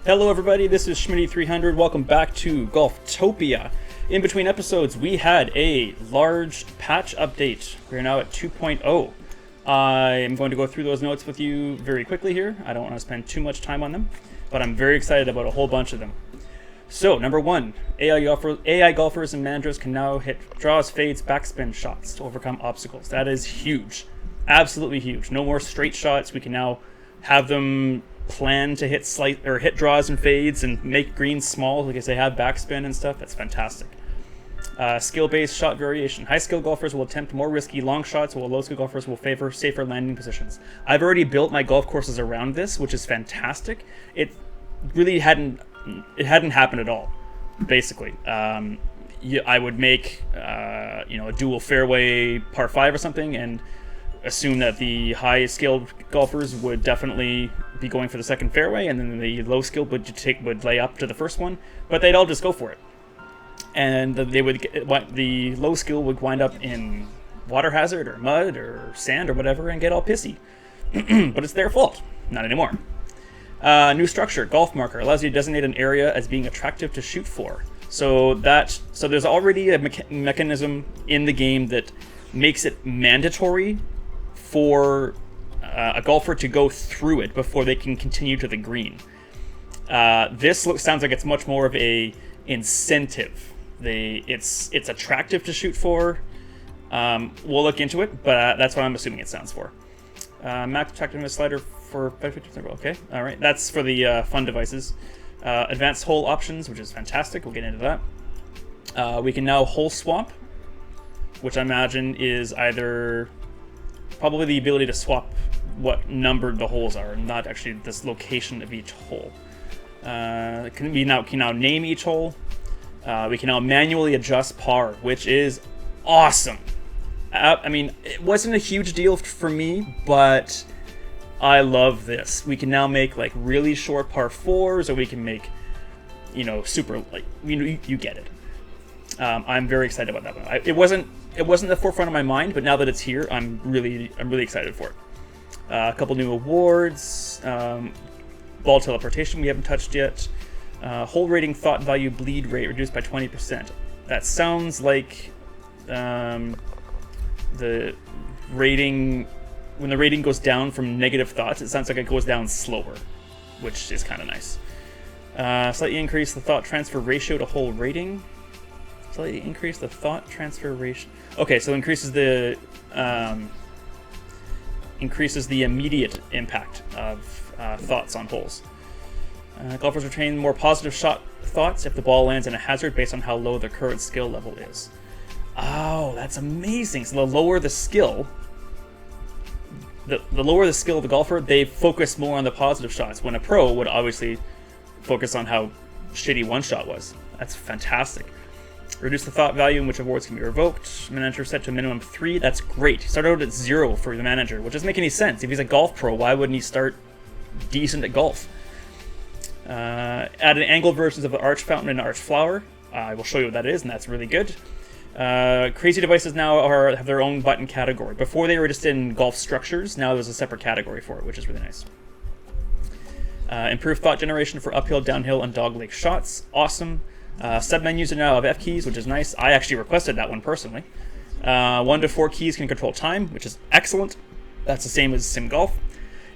Hello everybody, this is Schmitty300. Welcome back to Golftopia. In between episodes, we had a large patch update. We're now at 2.0. I am going to go through those notes with you very quickly here. I don't want to spend too much time on them, but I'm very excited about a whole bunch of them. So, number one, AI golfers and managers can now hit draws, fades, backspin shots to overcome obstacles. That is huge. Absolutely huge. No more straight shots. We can now have them plan to hit hit draws and fades and make greens small because they have backspin and stuff. That's fantastic. Skill-based shot variation. High-skill golfers will attempt more risky long shots, while low-skill golfers will favor safer landing positions. I've already built my golf courses around this, which is fantastic. It really hadn't happened at all, basically. I would make a dual fairway par 5 or something and assume that the high-skilled golfers would definitely be going for the second fairway, and then the low-skilled would lay up to the first one, but they'd all just go for it. And the low skill would wind up in water hazard or mud or sand or whatever and get all pissy. But it's their fault. Not anymore. New structure, golf marker, allows you to designate an area as being attractive to shoot for. So there's already a mechanism in the game that makes it mandatory for a golfer to go through it before they can continue to the green. This sounds like it's much more of a incentive. It's attractive to shoot for. We'll look into it, but that's what I'm assuming it stands for. Max attractiveness slider for 550. Okay, all right. That's for the fun devices. Advanced hole options, which is fantastic. We'll get into that. We can now hole swap, which I imagine is either probably the ability to swap what numbered the holes are, not actually this location of each hole. Can now name each hole. We can now manually adjust par, which is awesome. I mean, it wasn't a huge deal for me, but I love this. We can now make like really short par 4s, or we can make, super you get it. I'm very excited about that one. It wasn't the forefront of my mind, but now that it's here, I'm really excited for it. A couple new awards. Ball teleportation we haven't touched yet. Hole rating, thought value, bleed rate reduced by 20%. That sounds like the rating, when the rating goes down from negative thoughts, it sounds like it goes down slower, which is kind of nice. Slightly increase the thought transfer ratio to hole rating. Slightly increase the thought transfer ratio. Okay, so increases the immediate impact of thoughts on holes. Golfers retain more positive shot thoughts if the ball lands in a hazard based on how low the current skill level is. Oh, that's amazing. So the lower the skill, the lower the skill of the golfer, they focus more on the positive shots, when a pro would obviously focus on how shitty one shot was. That's fantastic. Reduce the thought value in which awards can be revoked. Manager set to a minimum 3. That's great. Start out at 0 for the manager, which doesn't make any sense. If he's a golf pro, why wouldn't he start decent at golf? Add an angled versions of the arch fountain and arch flower. I will show you what that is, and that's really good. Crazy devices now have their own button category. Before they were just in golf structures. Now there's a separate category for it, which is really nice. Improved thought generation for uphill, downhill, and dogleg shots. Awesome. Submenus are now have F keys, which is nice. I actually requested that one personally. 1 to 4 keys can control time, which is excellent. That's the same as Sim Golf.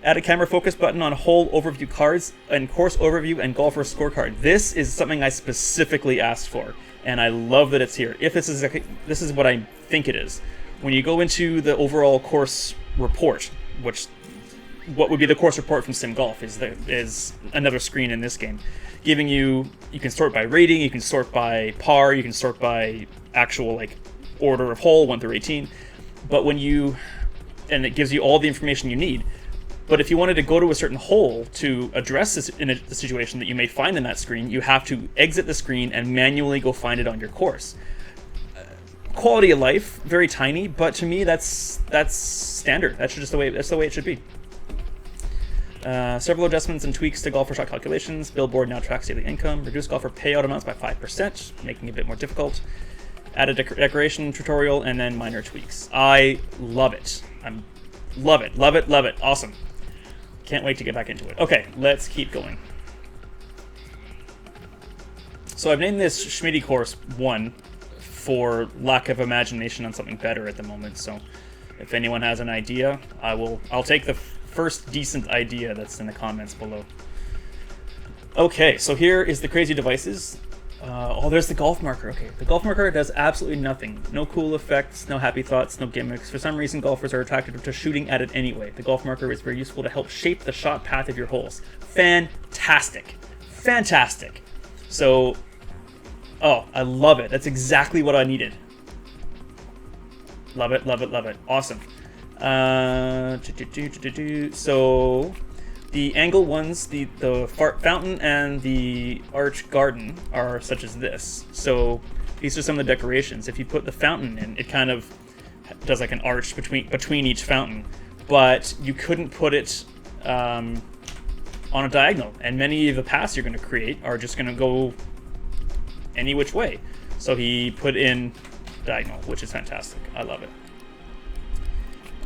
Add a camera focus button on hole overview cards and course overview and golfer scorecard. This is something I specifically asked for, and I love that it's here. If this is what I think it is. When you go into the overall course report, what would be the course report from Sim Golf is another screen in this game, giving you can sort by rating, you can sort by par, you can sort by actual order of hole 1 through 18, and it gives you all the information you need. But if you wanted to go to a certain hole to address this in a situation that you may find in that screen, you have to exit the screen and manually go find it on your course. Quality of life, very tiny, but to me that's standard. That's the way it should be. Several adjustments and tweaks to golfer shot calculations. Billboard now tracks daily income. Reduce golfer payout amounts by 5%, making it a bit more difficult. Add a decoration tutorial, and then minor tweaks. I love it. Love it. Awesome. Can't wait to get back into it. Okay, let's keep going. So I've named this Schmitty Course 1 for lack of imagination on something better at the moment. So if anyone has an idea, I'll take the first decent idea that's in the comments below. Okay, so here is the crazy devices. Oh, there's the golf marker. Okay, the golf marker does absolutely nothing. No cool effects, no happy thoughts, no gimmicks. For some reason, golfers are attracted to shooting at it anyway. The golf marker is very useful to help shape the shot path of your holes. Fantastic. Fantastic. So, oh, I love it. That's exactly what I needed. Love it, love it, love it. Awesome. So, the angle ones, the fountain and the arch garden are such as this. So these are some of the decorations. If you put the fountain in, it kind of does like an arch between each fountain, but you couldn't put it on a diagonal. And many of the paths you're going to create are just going to go any which way. So he put in diagonal, which is fantastic. I love it.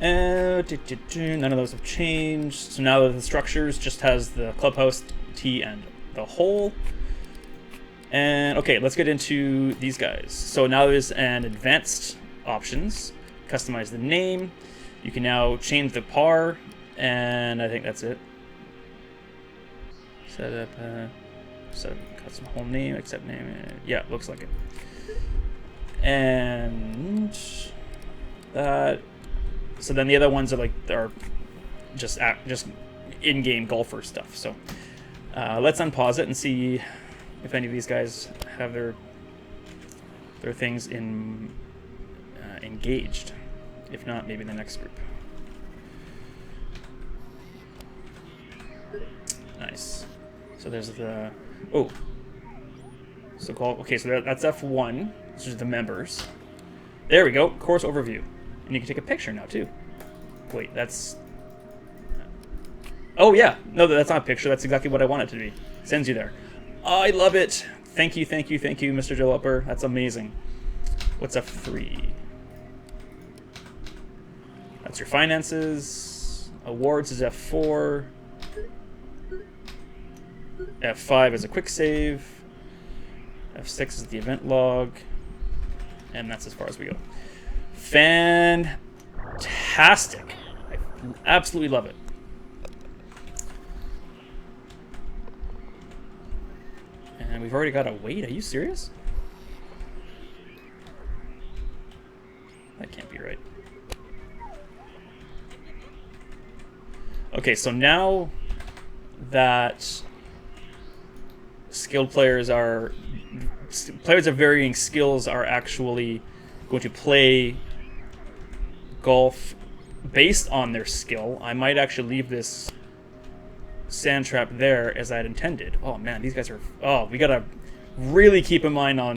None of those have changed. So now the structures just has the clubhouse, tee, and the hole. And okay, let's get into these guys. So now there's an advanced options. Customize the name. You can now change the par, and I think that's it. Set up custom home name, accept name. Yeah, looks like it. And that. So then the other ones are just in-game golfer stuff. So let's unpause it and see if any of these guys have their things engaged. If not, maybe the next group. Nice. So there's the So okay, so that's F1, which is the members. There we go. Course overview. And you can take a picture now, too. Wait, that's... Oh, yeah. No, that's not a picture. That's exactly what I want it to be. Sends you there. I love it. Thank you, thank you, thank you, Mr. Developer. That's amazing. What's F3? That's your finances. Awards is F4. F5 is a quick save. F6 is the event log. And that's as far as we go. Fantastic. I absolutely love it. And we've already got a wait. Are you serious? That can't be right. Okay, so now that skilled players of varying skills are actually going to play golf based on their skill, I might actually leave this sand trap there as I had intended. Oh man, these guys are... Oh, we gotta really keep in mind how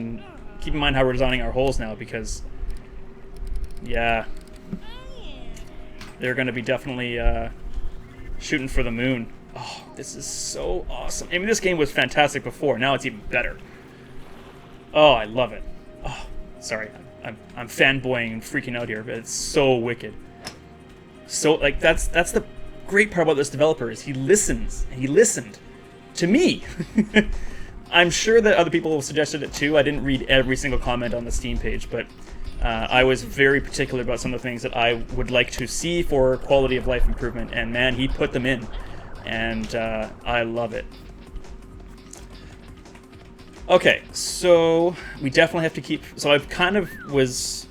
we're designing our holes now, because yeah, they're gonna be definitely shooting for the moon. Oh, this is so awesome. I mean, this game was fantastic before. Now it's even better. Oh, I love it. Oh, sorry. I'm fanboying and freaking out here, but it's so wicked. So, like, that's the great part about this developer is he listens. He listened to me. I'm sure that other people suggested it too. I didn't read every single comment on the Steam page, but I was very particular about some of the things that I would like to see for quality of life improvement, and man, he put them in, and I love it. Okay, so we definitely have to keep... So I've kind of was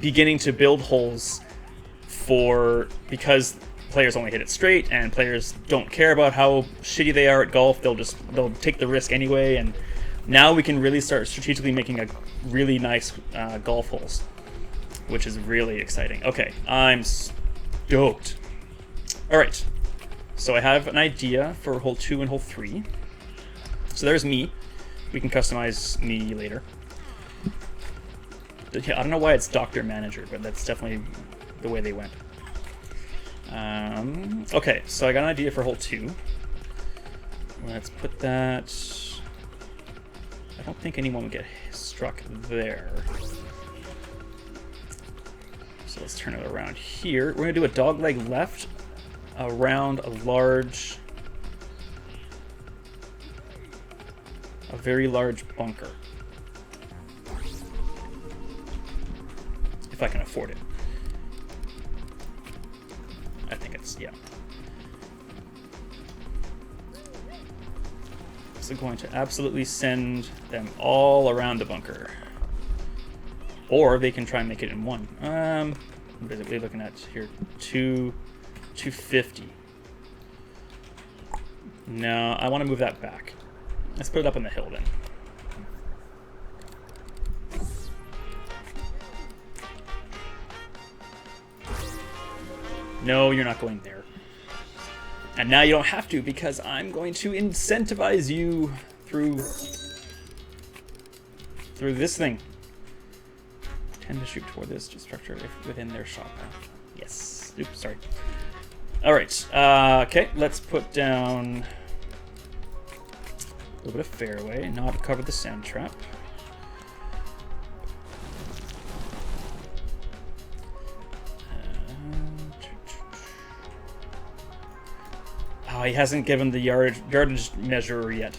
beginning to build holes because players only hit it straight, and players don't care about how shitty they are at golf. They'll take the risk anyway, and now we can really start strategically making a really nice golf holes, which is really exciting. Okay, I'm stoked. All right, so I have an idea for hole 2 and hole 3. So there's me. We can customize me later. I don't know why it's Dr. Manager, but that's definitely the way they went. Okay, so I got an idea for hole 2. Let's put that... I don't think anyone would get struck there. So let's turn it around here. We're going to do a dogleg left around a large... A very large bunker. If I can afford it. I think it's, yeah. So going to absolutely send them all around the bunker. Or they can try and make it in one. What is it we're looking at here? 250. No, I want to move that back. Let's put it up on the hill then. No, you're not going there. And now you don't have to, because I'm going to incentivize you through this thing. Tend to shoot toward this structure if within their shot path. Yes. Oops, sorry. All right. Okay, let's put down a little bit of fairway, not cover the sand trap. Oh, he hasn't given the yardage measurer yet.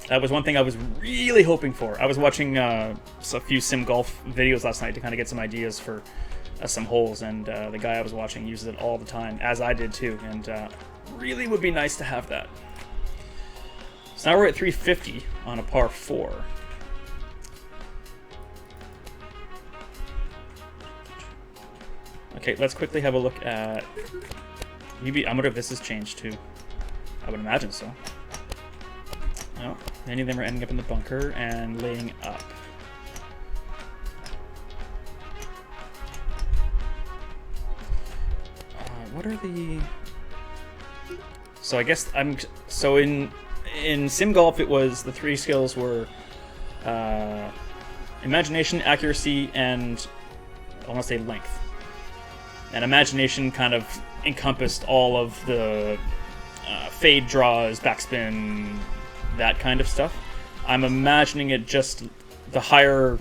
That was one thing I was really hoping for. I was watching a few sim golf videos last night to kind of get some ideas for some holes, and the guy I was watching uses it all the time, as I did too, and really would be nice to have that. So now we're at 350 on a par 4. Okay, let's quickly have a look at... Maybe, I wonder if this has changed too. I would imagine so. No, many of them are ending up in the bunker and laying up. What are the... So I guess I'm... So in Sim Golf, it was the 3 skills were imagination, accuracy, and I want to say length. And imagination kind of encompassed all of the fade draws, backspin, that kind of stuff. I'm imagining it just the higher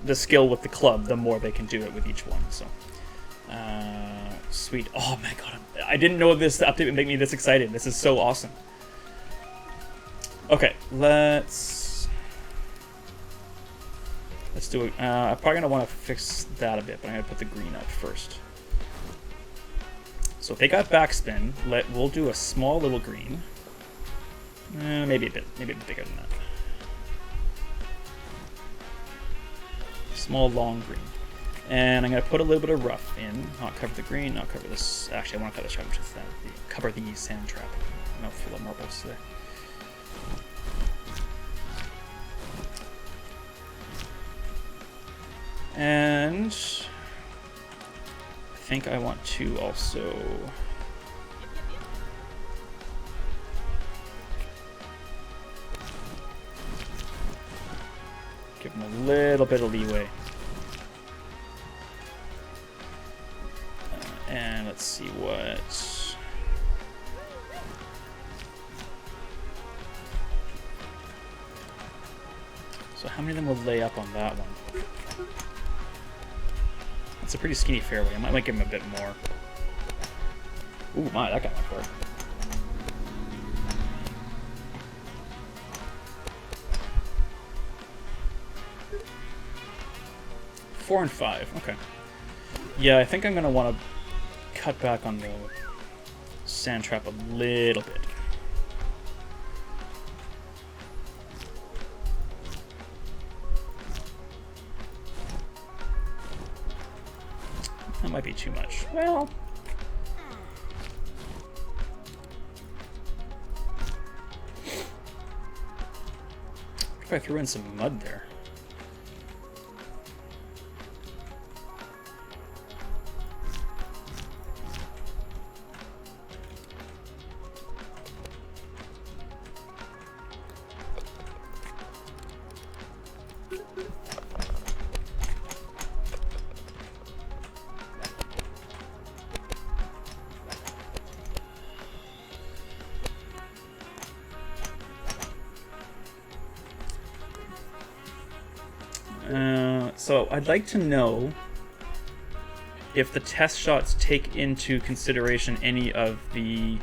the skill with the club, the more they can do it with each one. So, sweet. Oh my god, I didn't know this update would make me this excited. This is so awesome. Okay, let's do it. I'm probably gonna want to fix that a bit, but I'm gonna put the green up first. So if they got backspin, we'll do a small little green. Maybe a bit bigger than that. Small, long green. And I'm going to put a little bit of rough in. Not cover the green, not cover this. Actually, I want to cover the trap, which is that. Cover the sand trap. Not full of marbles there. And I think I want to also... give them a little bit of leeway. And let's see what... So how many of them will lay up on that one? It's a pretty skinny fairway. I might give him a bit more. Ooh, my, that got my far. Four and 5. Okay. Yeah, I think I'm gonna want to cut back on the sand trap a little bit. That might be too much. Well, what if I threw in some mud there? So I'd like to know if the test shots take into consideration any of the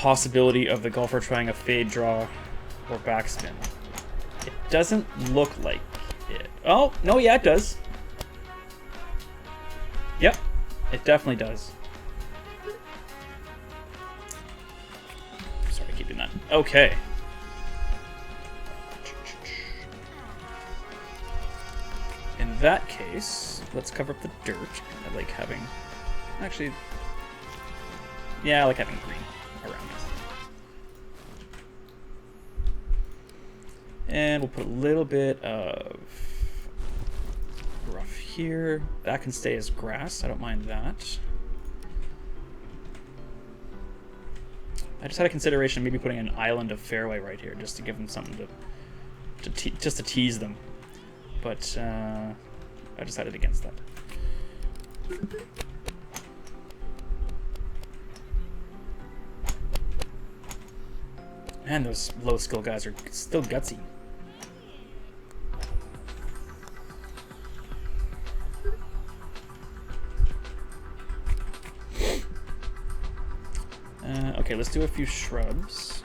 possibility of the golfer trying a fade draw or backspin. It doesn't look like it. Oh, no, yeah, it does. Yep, it definitely does. Sorry, I keep doing that. Okay. In that case, let's cover up the dirt. I like having... Actually... Yeah, I like having green around it. And we'll put a little bit of rough here. That can stay as grass. I don't mind that. I just had a consideration maybe putting an island of fairway right here just to give them something to tease them. But I decided against that. Man, those low skill guys are still gutsy. Okay, let's do a few shrubs.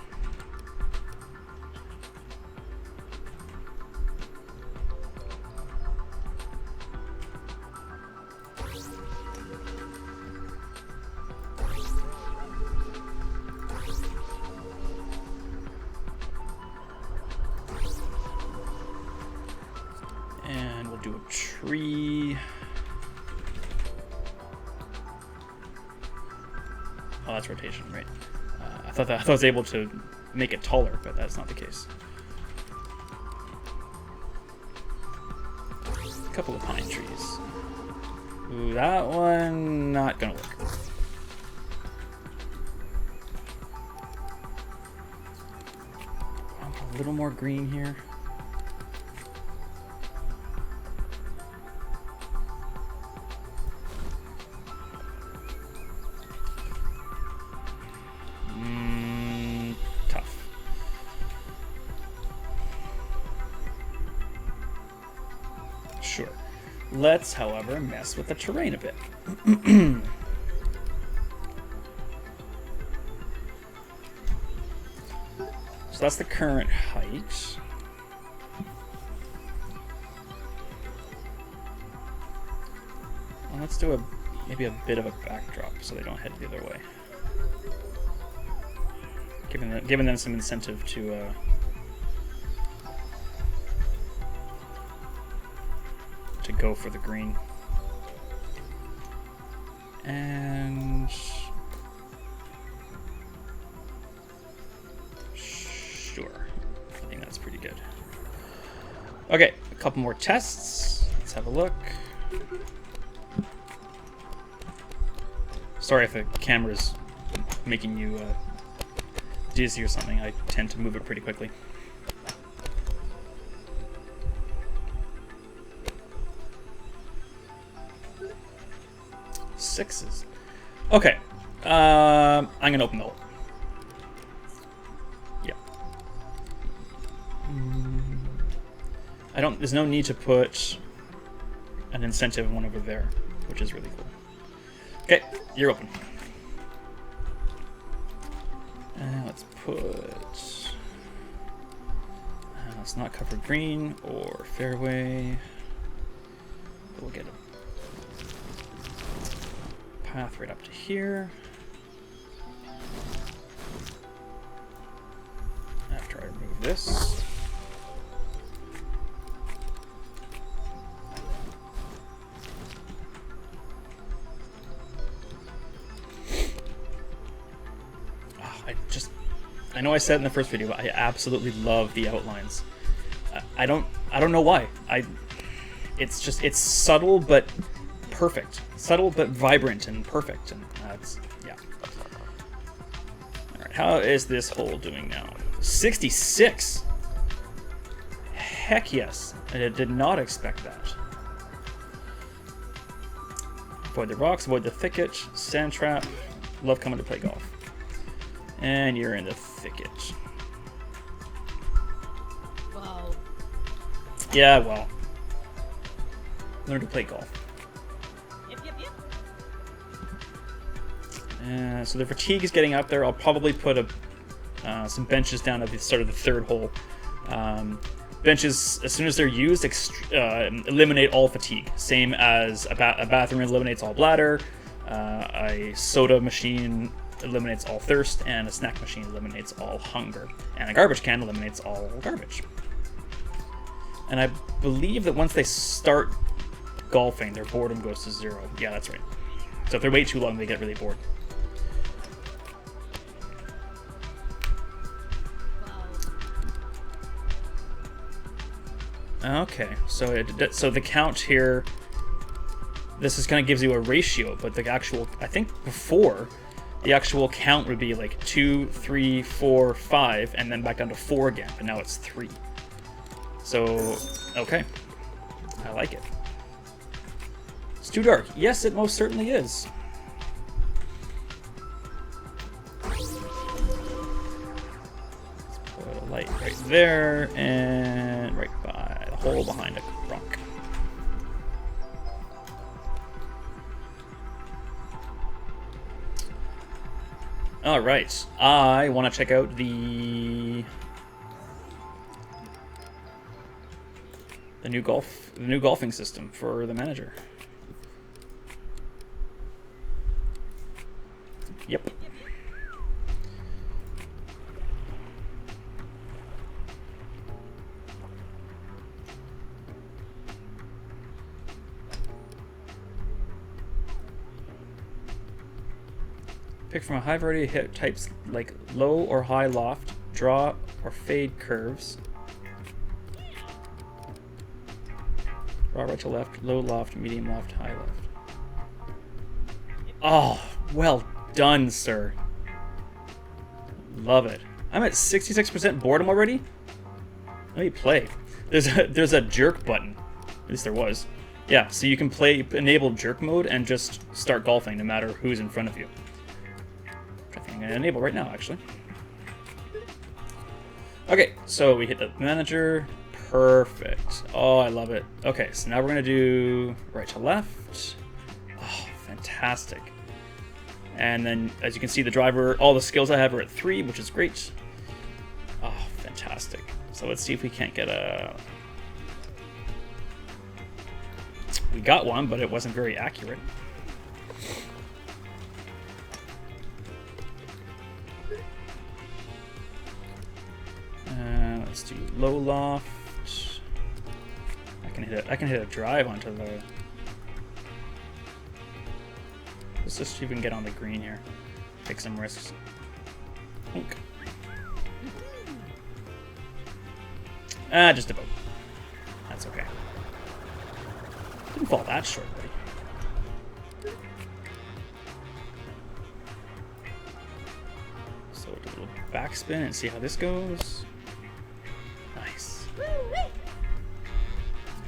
And we'll do a tree. Oh, that's rotation, right? I thought I was able to make it taller, but that's not the case. A couple of pine trees. Ooh, that one not gonna work. A little more green here. Tough. Sure. Let's, however, mess with the terrain a bit. So that's the current height. Well, let's do maybe a bit of a backdrop so they don't head the other way. Giving them some incentive to go for the green. And sure, I think that's pretty good. Okay, a couple more tests. Let's have a look. Sorry if the camera's making you dizzy or something. I tend to move it pretty quickly. Sixes. Okay. I'm gonna open the hole. Yeah. There's no need to put an incentive one over there, which is really cool. Okay, you're open. Let's put... let's not cover green or fairway. We'll get a path right up to here. After I remove this. I know I said in the first video, but I absolutely love the outlines. I don't know why. It's subtle but perfect. Subtle but vibrant and perfect, and that's yeah. All right, how is this hole doing now? 66. Heck yes, I did not expect that. Avoid the rocks, avoid the thicket, sand trap. Love coming to play golf. And you're in the thicket. Wow. Yeah, well. Learn to play golf. Yep, yep, yep. So the fatigue is getting up there. I'll probably put some benches down at the start of the third hole. Benches, as soon as they're used, eliminate all fatigue. Same as a bathroom eliminates all bladder, a soda machine eliminates all thirst, and a snack machine eliminates all hunger. And a garbage can eliminates all garbage. And I believe that once they start golfing, their boredom goes to 0. Yeah, that's right. So if they're way too long, they get really bored. Okay, so the count here, this is kind of gives you a ratio, but the actual, I think before, the actual count would be like 2, 3, 4, 5, and then back down to 4 again, but now it's 3. So, okay, I like it. It's too dark. Yes, it most certainly is. Let's put a light right there, and right by the hole behind a rock. All right, I want to check out the new golfing system for the manager. Yep. Pick from a high variety of hit types like low or high loft, draw or fade curves. Draw right to left, low loft, medium loft, high left. Oh, well done, sir. Love it. I'm at 66% boredom already. Let me play. There's a jerk button. At least there was. Yeah, so you can enable jerk mode and just start golfing no matter who's in front of you. I'm going to enable right now, actually. Okay, so we hit the manager. Perfect. Oh, I love it. Okay, so now we're going to do right to left. Oh, fantastic. And then, as you can see, the driver, all the skills I have are at 3, which is great. Oh, fantastic. So let's see if we can't get a... We got one, but it wasn't very accurate. Let's do low loft. I can hit a drive onto the... Let's just see if we can get on the green here. Take some risks. Honk. Just about. That's okay. Didn't fall that short, buddy. So we'll do a little backspin and see how this goes. Nice.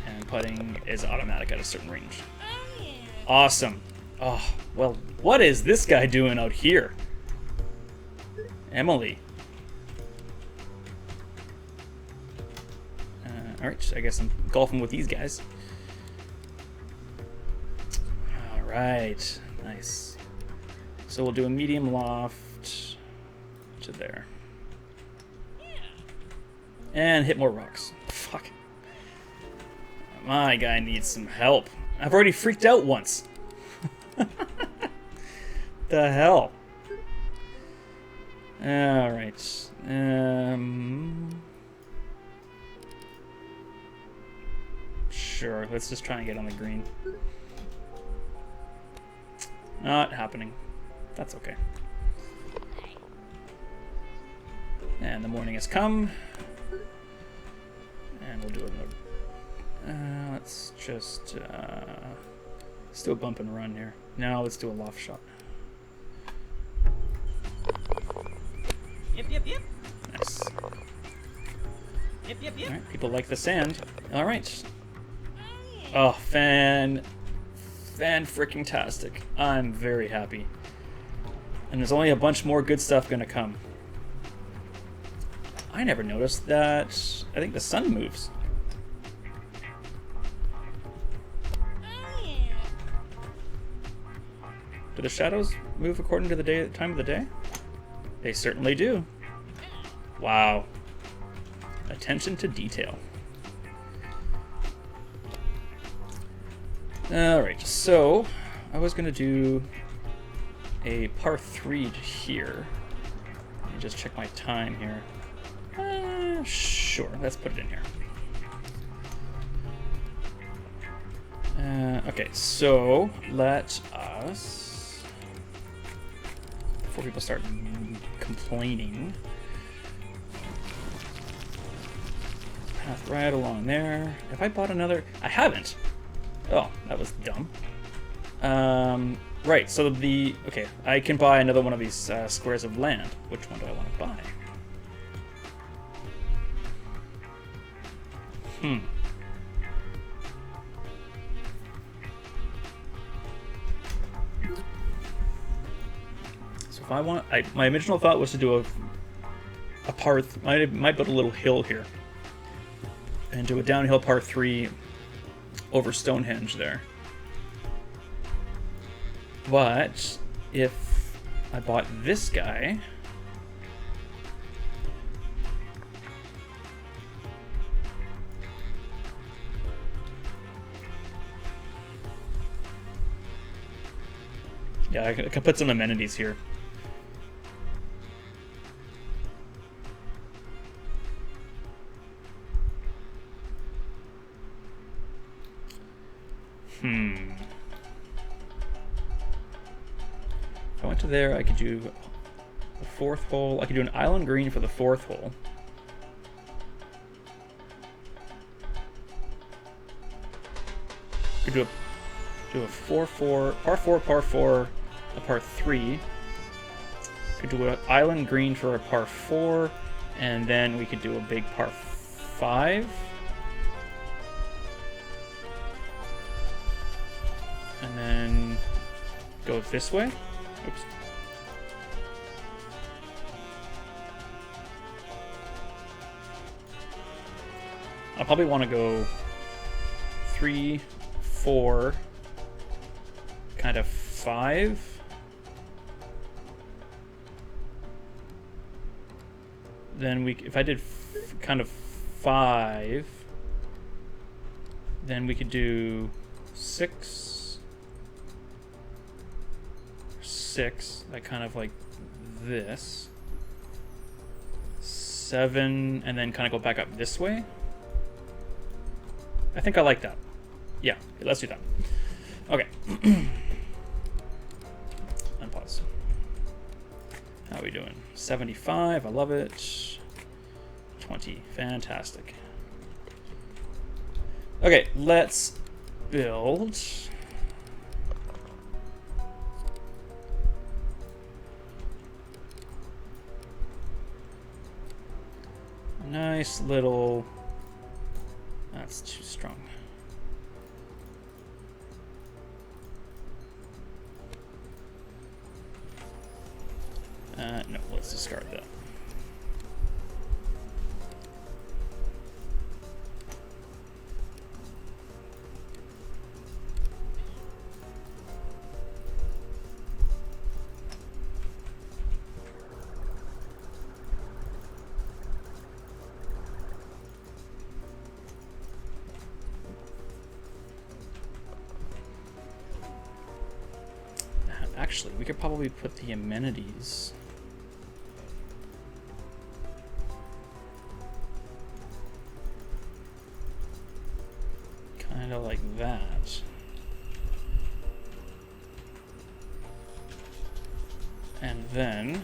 And putting is automatic at a certain range. Awesome. Oh, well, what is this guy doing out here? Emily. Alright, I guess I'm golfing with these guys. Alright, nice. So we'll do a medium loft to there. And hit more rocks. Fuck. My guy needs some help. I've already freaked out once. The hell? Alright. Sure, let's just try and get on the green. Not happening. That's okay. And the morning has come. And we'll do another. Let's just let's do a bump and run here. No, let's do a loft shot. Yep. Nice. Yep. All right, people like the sand. All right. Oh, fan freaking tastic. I'm very happy. And there's only a bunch more good stuff gonna come. I never noticed that. I think the sun moves. Do the shadows move according to the time of the day? They certainly do. Wow. Attention to detail. Alright, so I was going to do a par 3 here. Let me just check my time here. Sure, let's put it in here. Okay, so let us, before people start complaining, path right along there. Have I bought another? I haven't. Oh, that was dumb. Right, so okay, I can buy another one of these squares of land. Which one do I want to buy? So if I want, my original thought was to do a par, might build a little hill here. And do a downhill par 3 over Stonehenge there. But if I bought this guy, yeah, I can put some amenities here. If I went to there, I could do the 4th hole. I could do an island green for the 4th hole. Could do a 4-4, par 4, a par 3. Could do an island green for a par 4, and then we could do a big par 5. And then go this way. Oops. I'll probably want to go 3, 4, kind of 5. Then if I did kind of 5, then we could do 6. 6, like kind of like this. 7, and then kind of go back up this way. I think I like that. Yeah, let's do that. Okay. Unpause. How are we doing? 75, I love it. 20, fantastic. Okay, let's build. Nice little. That's too strong. No, let's discard that. Actually, we could probably put the amenities. Kind of like that. And then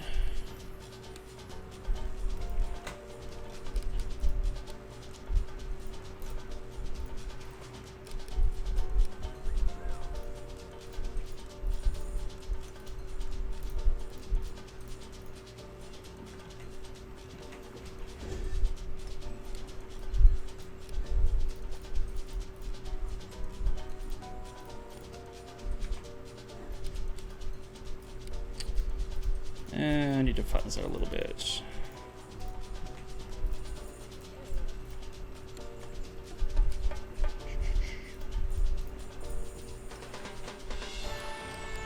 I need to flatten this out a little bit.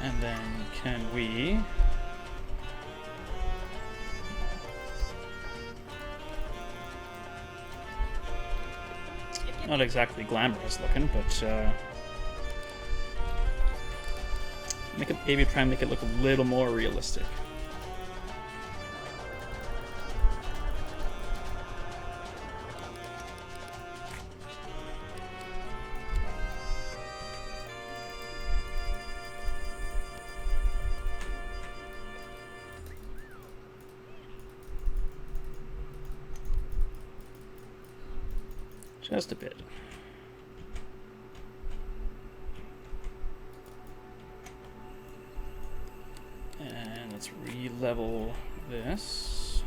And then can we... Not exactly glamorous looking, but maybe try and make it look a little more realistic. Just a bit. And let's re-level this.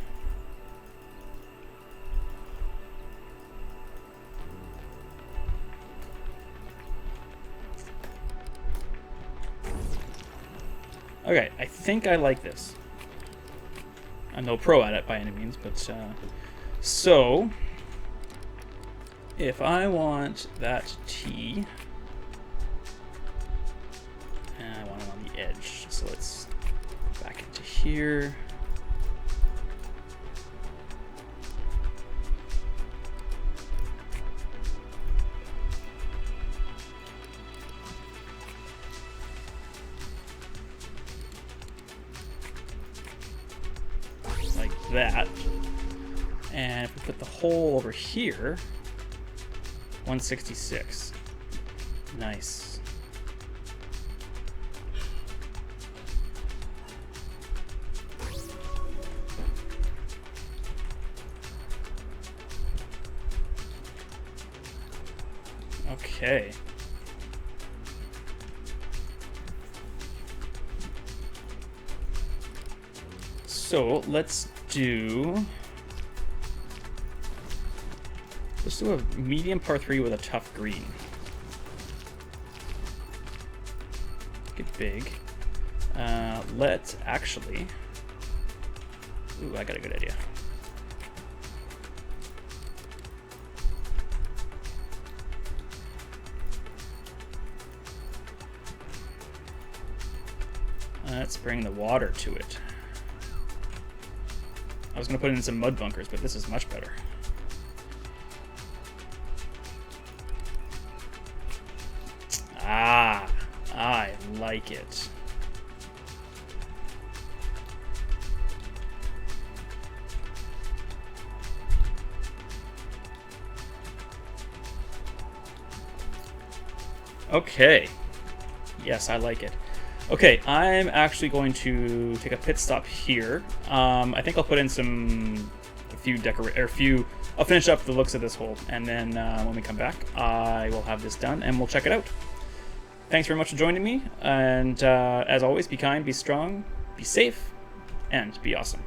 Okay, I think I like this. I'm no pro at it by any means, but so if I want that T, and I want it on the edge, so let's go back into here. Like that. And if we put the hole over here, 166. Nice. Okay. So let's do a medium par 3 with a tough green. Get big. Let's actually... Ooh, I got a good idea. Let's bring the water to it. I was going to put in some mud bunkers, but this is much better. Ah, I like it. Okay. Yes, I like it. Okay, I'm actually going to take a pit stop here. I think I'll put in I'll finish up the looks of this hole, and then when we come back, I will have this done, and we'll check it out. Thanks very much for joining me, and as always, be kind, be strong, be safe, and be awesome.